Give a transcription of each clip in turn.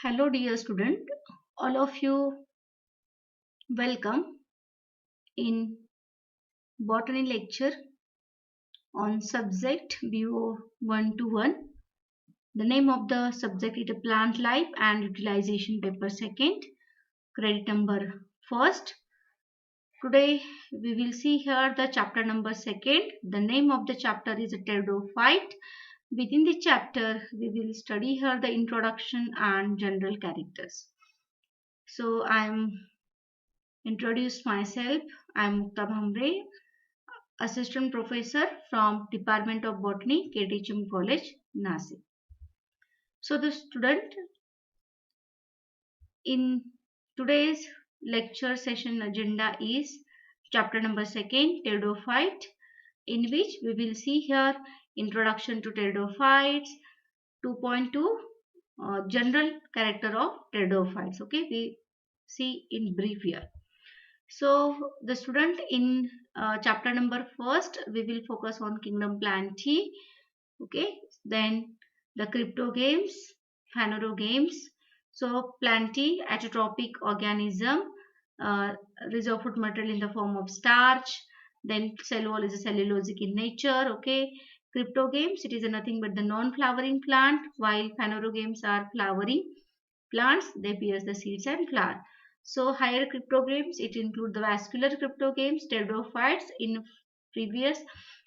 Hello, dear student. All of you, welcome in botany lecture on subject BO 121. The name of the subject is plant life and utilization paper second, credit number first. Today we will see here the chapter number second. The name of the chapter is pteridophyte. Within the chapter, we will study here the introduction and general characters. So I am introduced myself. I am Mukta Bhambre, Assistant Professor from Department of Botany, KTHM College, Nasik. So the student in today's lecture session agenda is chapter number second, pteridophyte, in which we will see here introduction to pteridophytes, 2.2 general character of pteridophytes. Okay, we see in brief here. So the student in chapter number first, we will focus on kingdom Plantae. Okay, then the cryptogames, phanerogames. So Plantae, autotrophic organism, uh, rich of food material in the form of starch. Then cell wall is a cellulosic in nature. Okay, cryptogames, it is nothing but the non-flowering plant, while phanerogames are flowering plants. They bear the seeds and flower. So higher cryptogames, it include the vascular cryptogames, pteridophytes. In previous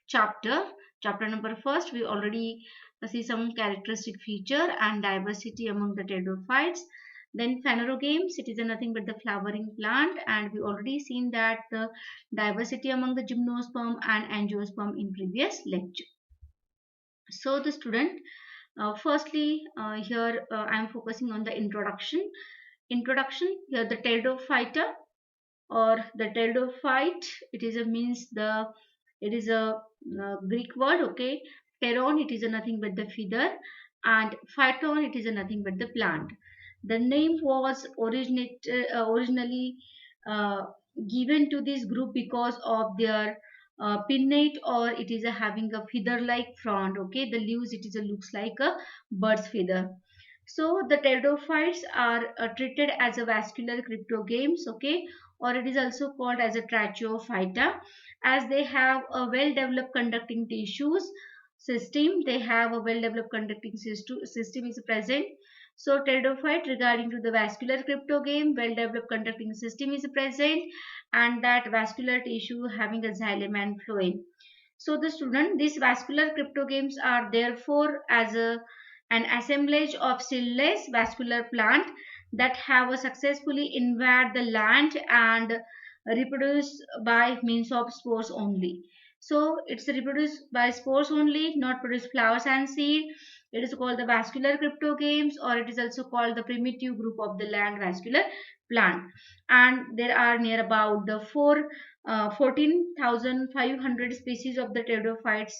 chapter, chapter number first, we already see some characteristic feature and diversity among the pteridophytes. Then phanerogames, it is nothing but the flowering plant, and we already seen that the diversity among the gymnosperm and angiosperm in previous lecture. So the student, firstly, here I am focusing on the introduction. Introduction here, the pteridophyta or the pteridophyte. It is a means the it is a Greek word. Okay, pteron, it is a nothing but the feather, and phyton, it is a nothing but the plant. The name was originally uh, given to this group because of their pinnate, or it is a having a feather like front. Okay, the leaves, it is a looks like a bird's feather. So the pteridophytes are treated as a vascular cryptogames. Okay, or it is also called as a tracheophyta, as they have a well developed conducting tissues system. They have a well developed conducting system is present. So pteridophyte, regarding to the vascular cryptogame, well developed conducting system is present, and that vascular tissue having a xylem and phloem. So the student, these vascular cryptogames are therefore as an assemblage of seedless vascular plant that have successfully invade the land and reproduce by means of spores only. So it's reproduced by spores only, not produce flowers and seed. It is called the vascular cryptogames, or it is also called the primitive group of the land vascular plant. And there are near about the 14,500 species of the pteridophytes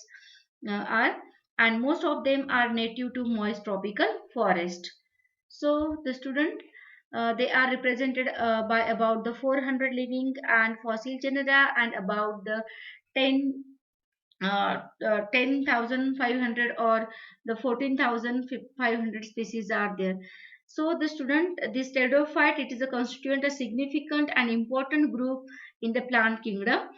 are, and most of them are native to moist tropical forest. So the student, they are represented by about the 400 living and fossil genera, and about the 10 10,500 or the 14,500 species are there. So the student, this pteridophyte, it is a constituent a significant and important group in the plant kingdom.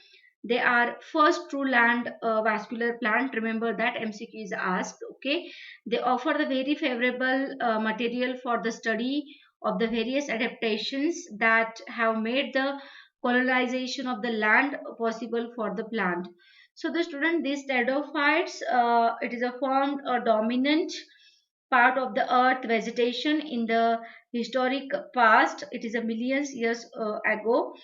They are first true land vascular plant. Remember that MCQ is asked. Okay, they offer the very favorable material for the study of the various adaptations that have made the colonization of the land possible for the plant. So the student, these pteridophytes, it is a formed a dominant part of the earth vegetation in the historic past. It is a millions years ago.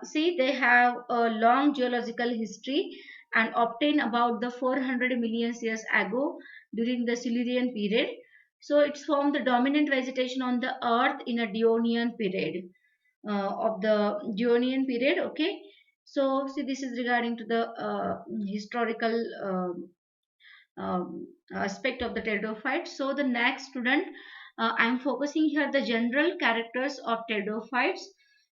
See, they have a long geological history and obtained about the 400 million years ago during the Silurian period. So it's formed the dominant vegetation on the earth in a Devonian period of the Devonian period. Okay, so see, this is regarding to the historical aspect of the pteridophyte. So the next student, I am focusing here the general characters of pteridophytes.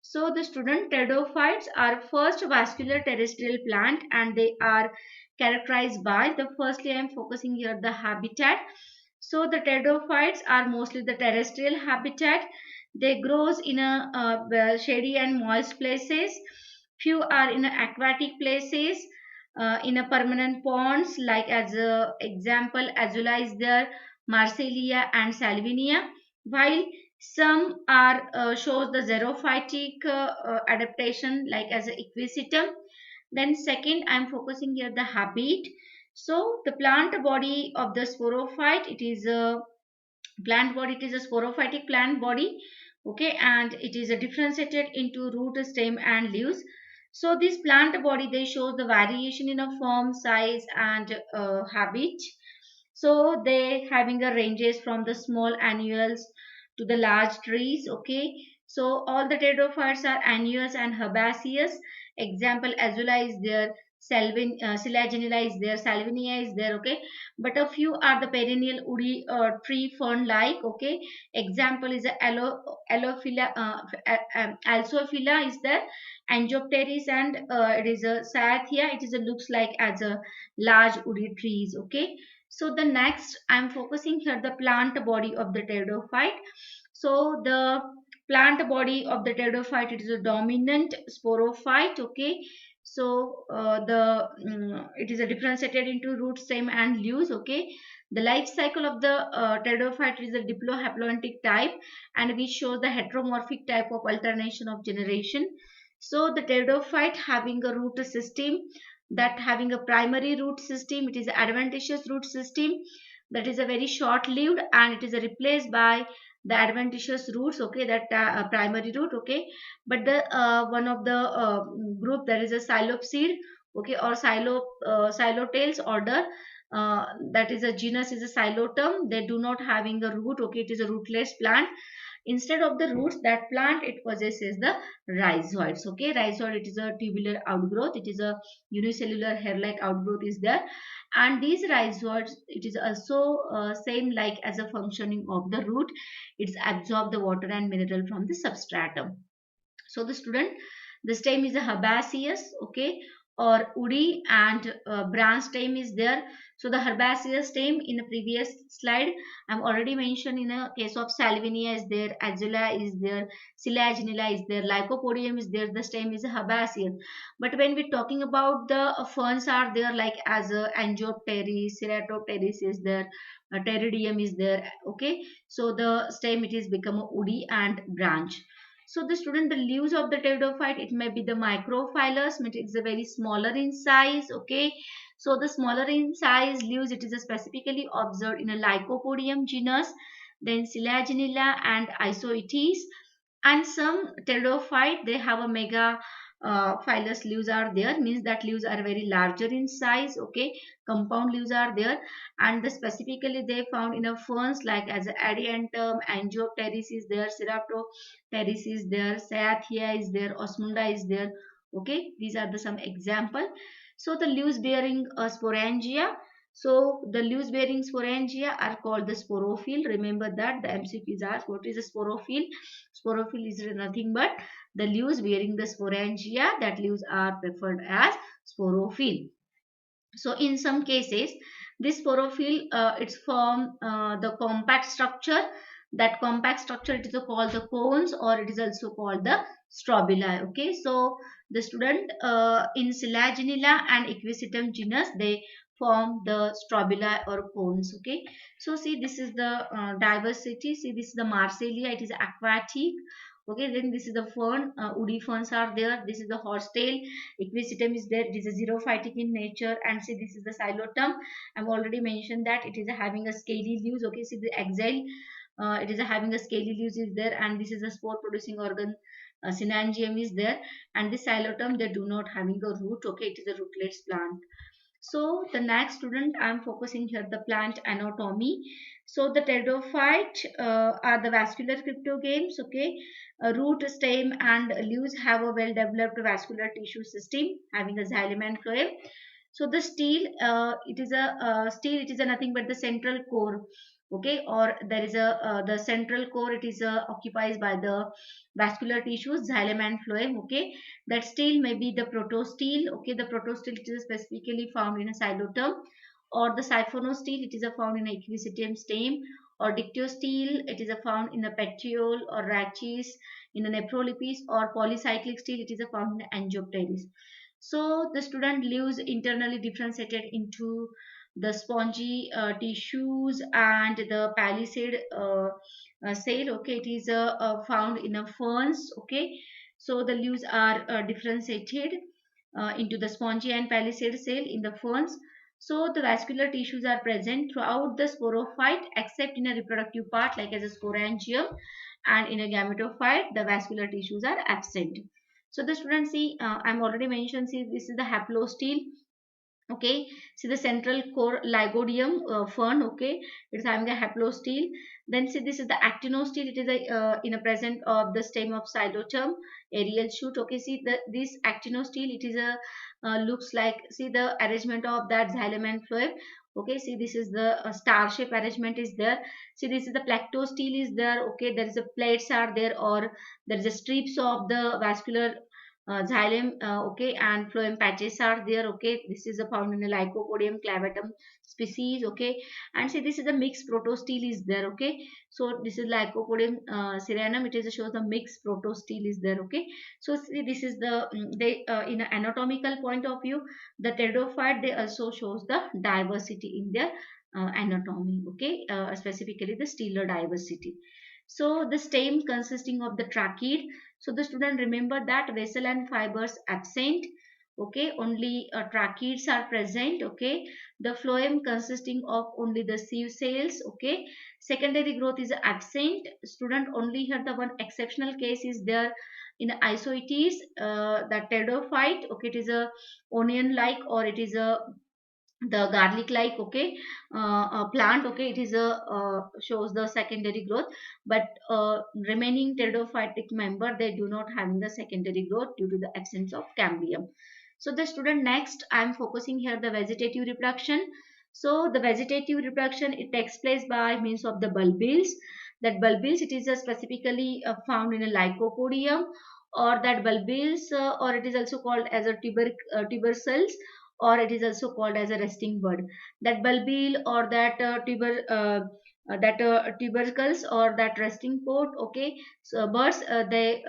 So the student, pteridophytes are first vascular terrestrial plant, and they are characterized by the firstly I am focusing here the habitat. So the pteridophytes are mostly the terrestrial habitat. They grows in a shady and moist places. Few are in aquatic places, in a permanent ponds, like as a example Azula is there, Marsillia and Salvinia, while some are shows the xerophytic adaptation like as a equisetum. Then second, I am focusing here the habit. So the plant body of the sporophyte, it is a plant body, it is a sporophytic plant body, okay, and it is a differentiated into root, stem and leaves. So this plant body, they show the variation in a form, size and habit. So they having a ranges from the small annuals to the large trees, okay. So all the pteridophytes are annuals and herbaceous. Example Azula is there, Selaginella is there, Salvinia is there, okay. But a few are the perennial woody tree fern like, okay. Example is a Allophila, Alsophila is there, Angiopteris, and it is a Cyathea. It is a looks like as a large woody trees, okay. So the next I'm focusing here the plant body of the pteridophyte. So the plant body of the pteridophyte, it is a dominant sporophyte, okay. So it is a differentiated into root, stem and leaves, okay. The life cycle of the pteridophyte is a diplohaploidic type, and which shows the heteromorphic type of alternation of generation. So the pteridophyte having a root system, that having a primary root system, it is an adventitious root system that is a very short lived, and it is replaced by the adventitious roots, okay, that primary root, okay. But the one of the group, there is a psilopside, okay, or xylotales order, that is a genus is a xylotum. They do not having a root, okay, it is a rootless plant. Instead of the roots, that plant, it possesses the rhizoids, okay. Rhizoid, it is a tubular outgrowth, it is a unicellular hair like outgrowth is there. And these rhizoids, it is also same like as a functioning of the root. It's absorb the water and mineral from the substratum. So the student, the stem is a herbaceous, okay, or woody, and branch stem is there. So the herbaceous stem in the previous slide I'm already mentioned, in a case of Salvinia is there, Azula is there, Selaginella is there, Lycopodium is there, the stem is a herbaceous. But when we're talking about the ferns are there, like as a Angiopteris, Ceratopteris is there, Pteridium is there, okay. So the stem, it is become a woody and branch. So the student, the leaves of the pteridophyte, it may be the microphyllus, it is a very smaller in size, okay. So the smaller in size leaves, it is specifically observed in a Lycopodium genus, then Selaginella and Isoetes. And some pteridophyte, they have a mega phylus leaves are there, means that leaves are very larger in size, okay. Compound leaves are there, and specifically they found in a ferns like as Adiantum, Angiopteris is there, Ceratopteris is there, Cyathea is there, Osmunda is there, okay. These are the some example. So the leaves bearing sporangia, so the leaves bearing sporangia are called the sporophyll. Remember that the MCQs are, what is a sporophyll? Sporophyll is nothing but the leaves bearing the sporangia, that leaves are preferred as sporophyll. So in some cases, this sporophyll, it's form the compact structure. That compact structure, it is called the cones, or it is also called the strobili, okay. So the student, in Selaginella and Equisetum genus, they form the strobili or cones, okay. So see, this is the diversity. See, this is the Marsillia, it is aquatic, okay. Then this is the fern, woody ferns are there. This is the horsetail, Equisetum is there, it is a xerophytic in nature. And see, this is the Xylotum. I've already mentioned that it is having a scaly leaves, okay. See the axile, it is having a scaly leaves is there, and this is a spore producing organ, synangium is there. And this Xylotum, they do not having a root, okay, it is a rootless plant. So the next student, I'm focusing here the plant anatomy. So the pteridophyte are the vascular cryptogames, okay. Root, stem and leaves have a well developed vascular tissue system having a xylem and phloem. So the steel, it is a steel, it is a nothing but the central core, okay, or there is a the central core, it is occupied by the vascular tissues, xylem and phloem, okay. That steel may be the protosteel, okay. The protosteel, it is specifically found in a xylotum, or the siphonostele, it is a found in a equisetium stem, or dictyostele, it is a found in a petiole or rachis, in a nephrolepis, or polycyclic stele, it is a found in angiopteris. So the student lives internally differentiated into the spongy tissues and the palisade cell. Okay, it is found in a ferns. Okay, so the leaves are differentiated into the spongy and palisade cell in the ferns. So the vascular tissues are present throughout the sporophyte except in a reproductive part like as a sporangium, and in a gametophyte the vascular tissues are absent. So the students see, I'm already mentioned, see this is the haplostele. Okay, see the central core lygodium fern. Okay, it's having a haplostele. Then see this is the actinostele, it is a in a present of the stem of xyloterm aerial shoot. Okay, see the this actinostele, it is a looks like, see the arrangement of that xylem and phloem. Okay, see this is the star shape arrangement is there. See this is the plactostele is there. Okay, there is a plates are there, or there is a strips of the vascular xylem, okay, and phloem patches are there. Okay, this is a found in the Lycopodium clavatum species. Okay, and see this is the mixed protostele is there. Okay, so this is Lycopodium ceranum, it is shows the mixed protostele is there. Okay, so see this is the they in an anatomical point of view, the pteridophyte they also shows the diversity in their anatomy. Okay, specifically the stellar diversity. So the stem consisting of the trachea. So the student remember that vessel and fibers absent. Okay, only tracheids are present. Okay, the phloem consisting of only the sieve cells. Okay, secondary growth is absent. Student, only here the one exceptional case is there in isoetes, the pteridophyte. Okay, it is a onion like, or it is a the garlic like. Okay, plant. Okay, it is a shows the secondary growth, but remaining pteridophytic member they do not having the secondary growth due to the absence of cambium. So the student, next I am focusing here the vegetative reproduction. So the vegetative reproduction, it takes place by means of the bulbils. That bulbils, it is specifically found in a Lycopodium, or that bulbils, or it is also called as a tubercles, or it is also called as a resting bud. That bulbil or that tubercles or that resting pod. Okay, so birds they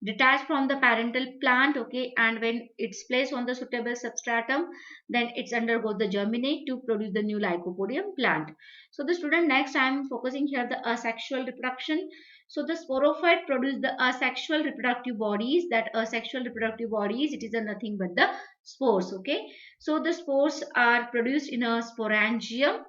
detach from the parental plant. Okay, and when it's placed on the suitable substratum, then it's undergoes the germinate to produce the new Lycopodium plant. So the student, next I am focusing here the asexual reproduction. So the sporophyte produce the asexual reproductive bodies. That asexual reproductive bodies, it is a nothing but the spores. Okay, so the spores are produced in a sporangium.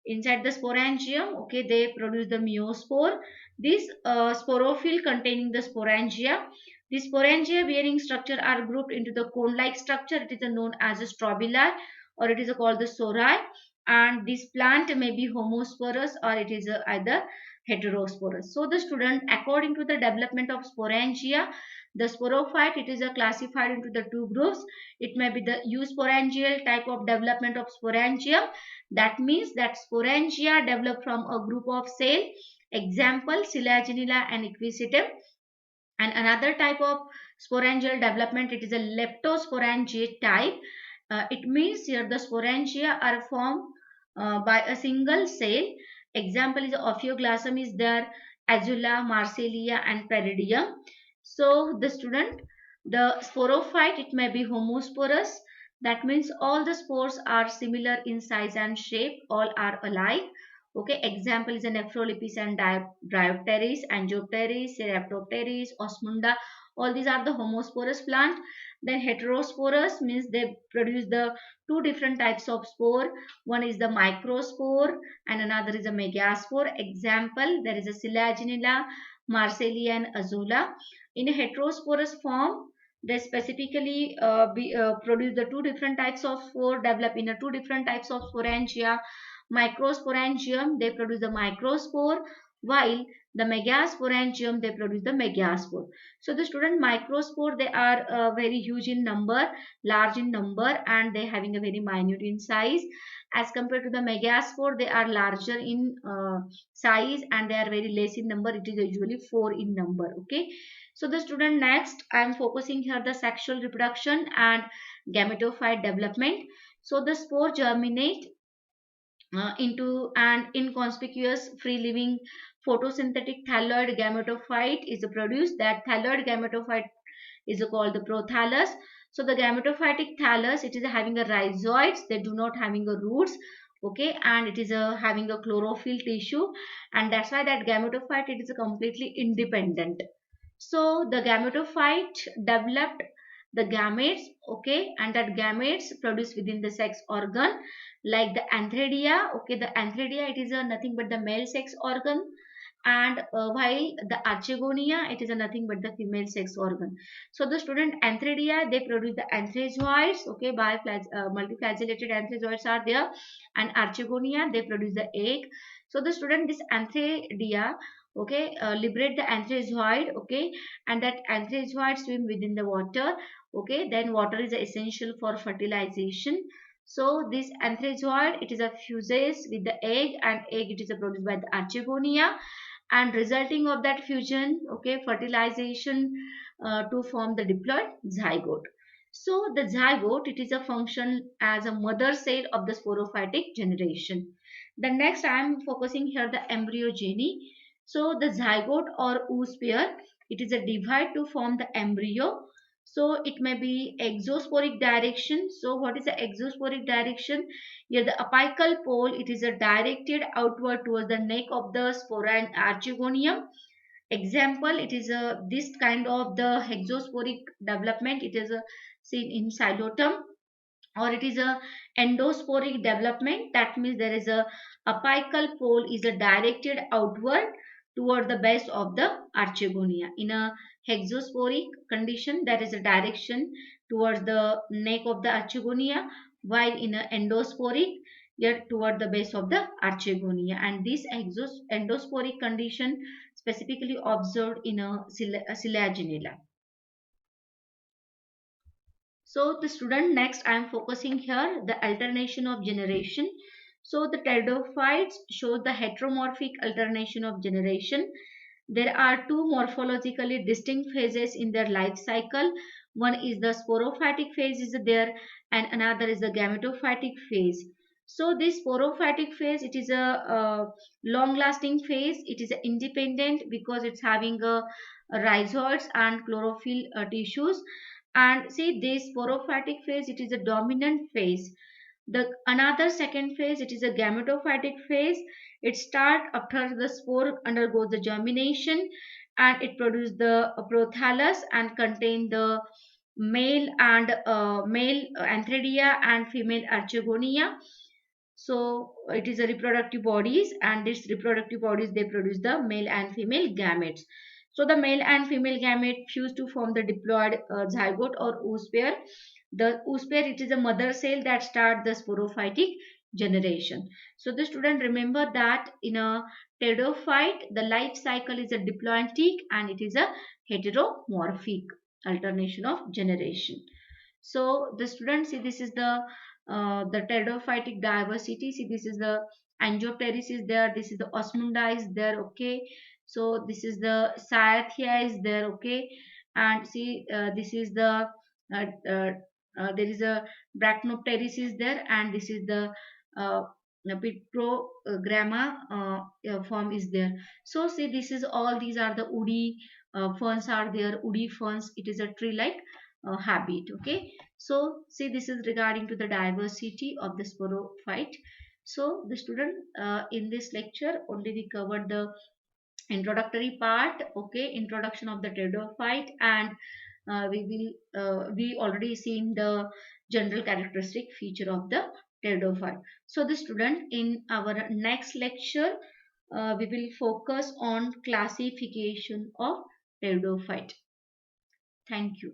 Inside the sporangium, okay, they produce the meiospore. This sporophyll containing the sporangia. The sporangia bearing structure are grouped into the cone like structure. It is known as a strobili, or it is called the sori. And this plant may be homosporous, or it is either heterosporous. So the student, according to the development of sporangia, the sporophyte, it is classified into the two groups. It may be the eusporangial type of development of sporangium. That means that sporangia develop from a group of cell. Example, Selaginella and Equisetum. And another type of sporangial development, it is a leptosporangiate type. It means here the sporangia are formed by a single cell. Example is Ophioglossum is there, Azula, Marsilea and Peridium. So the student, the sporophyte, it may be homosporous. That means all the spores are similar in size and shape, all are alike. Okay, example is a Nephrolepis and Diopteris, Angiopteris, Seraptopteris, Osmunda. All these are the homosporous plant. Then heterosporous means they produce the two different types of spore. One is the microspore and another is a megaspore. Example, there is a Selaginella, Marsilea and Azula. In a heterosporous form, they specifically produce the two different types of spore, develop in a two different types of sporangia. Microsporangium, they produce the microspore, while the megasporangium, they produce the megaspore. So the student, microspore, they are very huge in number, large in number, and they having a very minute in size. As compared to the megaspore, they are larger in size and they are very less in number. It is usually 4 in number. Okay, so the student, next I am focusing here the sexual reproduction and gametophyte development. So the spore germinate into an inconspicuous free living photosynthetic thalloid gametophyte is produced. That thalloid gametophyte is called the prothallus. So the gametophytic thallus, it is having a rhizoids, they do not having a roots, okay, and it is having a chlorophyll tissue, and that's why that gametophyte, it is completely independent. So the gametophyte developed the gametes, okay, and that gametes produced within the sex organ, like the antheridia, okay, the antheridia, it is nothing but the male sex organ, and while the archegonia, it is nothing but the female sex organ. So the student antheridia, they produce the anthezoids, okay, multiflagellated anthezoids are there, and archegonia, they produce the egg. So the student, this antheridia, okay, liberate the anthezoid, okay, and that anthezoid swim within the water, okay, then water is essential for fertilization. So this anthezoid, it is a fuses with the egg, and egg, it is produced by the archegonia, and resulting of that fusion, okay, fertilization to form the diploid zygote. So the zygote, it is a function as a mother cell of the sporophytic generation. The next I am focusing here the embryogeny. So the zygote or ooze pair, it is a divide to form the embryo. So it may be exosporic direction. So what is the exosporic direction? Here the apical pole, it is directed outward towards the neck of the spora and archegonium. Example, it is this kind of the exosporic development, it is seen in xylotum, or it is a endosporic development. That means there is a apical pole is directed outward toward the base of the archegonia. In a hexosporic condition, there is a direction towards the neck of the archegonia, while in a endosporic, yet toward the base of the archegonia. And this endosporic condition specifically observed in a Selaginella. So the student, next I am focusing here the alternation of generation. So the pteridophytes show the heteromorphic alternation of generation. There are two morphologically distinct phases in their life cycle. One is the sporophytic phase is there, and another is the gametophytic phase. So this sporophytic phase, it is a long lasting phase. It is independent because it's having a rhizoids and chlorophyll tissues. And see this sporophytic phase, it is a dominant phase. The another second phase, it is a gametophytic phase. It starts after the spore undergoes the germination, and it produces the prothallus and contain the male antheridia and female archegonia. So it is a reproductive bodies, and these reproductive bodies, they produce the male and female gametes. So the male and female gamete fuse to form the diploid zygote or ooze pair. The ooze pair, it is a mother cell that start the sporophytic generation. So the student, remember that in a pteridophyte, the life cycle is a diploidic and it is a heteromorphic alternation of generation. So the students, see this is the pteridophytic diversity. See this is the Angiopteris is there. This is the Osmunda is there. Okay. So this is the Cyathea is there. Okay. And see this is the uh, uh, there is a Brachypteris is there, and this is the Pictogramma form is there. So see this is all these are the woody ferns are there. Woody ferns. It is a tree like habit. Okay. So see this is regarding to the diversity of the sporophyte. So the student, in this lecture only we covered the introductory part, okay, introduction of the pteridophyte, and we already seen the general characteristic feature of the pteridophyte. So the student, in our next lecture we will focus on classification of pteridophyte. Thank you.